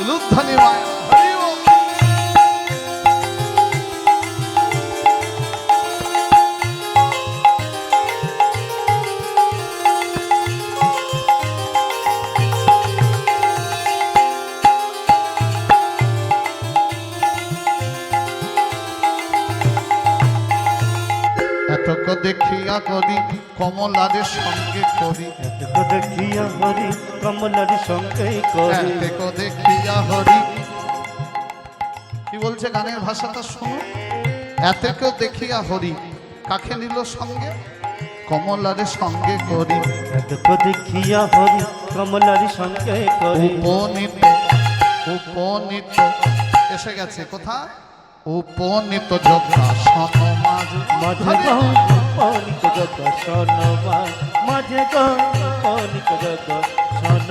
উলুধ্বনি মায়া হরি বল। এতক দেখিয়া করি কমলাদের সঙ্গে করি, এতক দেখিয়া হরি কমলার সঙ্গে করি, এতক দেখিয়া হরি। কি বলছে গানের ভাষাটা শুনো। এতক দেখিয়া হরি কাকে নিল সঙ্গে, কমলাদের সঙ্গে করি। এতক দেখিয়া হরি কমলার সঙ্গে করি, উপনীত উপনীত এসে গেছে কোথা, উপনীত যোগাসন মাঝে মাঝে গো উপনীত যোগাসন মাঝে গো উপনীত যোগাসন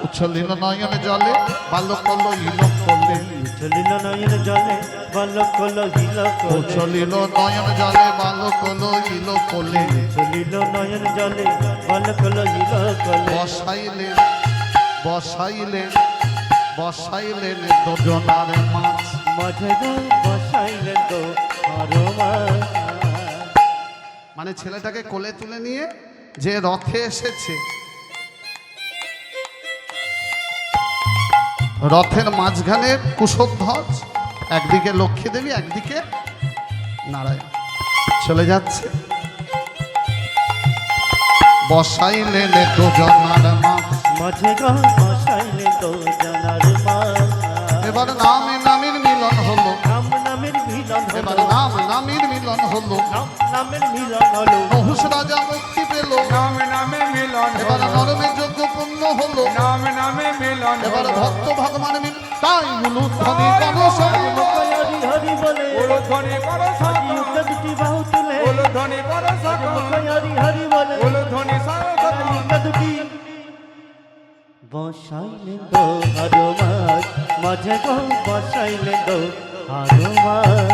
উচ্ছলিল নয়ন জলে বালক লইল কোলে, উচ্ছলিল নয়ন জলে বালক লইল কোলে, উচ্ছলিল নয়ন জলে বালক লইল কোলে। উচ্ছলিল নয়ন জলে বালক লইল কোলে, বসাইলেন বসাইলেন বসাইলেন দুজনার মাছ, মাঝে গো বসাইলেন গো হরমা। মানে ছেলেটাকে কোলে তুলে নিয়ে যে রথে এসেছে, রথের মাঝখানে কুশধ্বজ, একদিকে লক্ষ্মী দেবী একদিকে নারায়ণ চলে যাচ্ছে। বসাইলেন দুজনার মাছ, মাঝে গো বসাইলেন দুজনার মাছ। এবার নামে নামের মিলন হলো, নাম নামের মিলন এবার হলো, নাম নামের মিলন হলো। নাম নামের মিলন হলো, নহুষ রাজা মুক্তি পেল, নামে নামে মিলন এবার হলো, নরমের যোগ্য পূর্ণ হলো। নামে নামে মিলন এবার হলো। ভক্ত ভগবান মিল তাই উলুধ্বনি করো সবে। হরি হরি বলে উলুধ্বনি করো আজি সকল, উঠে দুটি বাহু তুলে, উলুধ্বনি করো সকল, হরি হরি বলে উলুধ্বনি সারো সকল। উঠে দুটি বসাইলেন গো হরমাস, মাঝে গো বসাইলেন গো হরমাস।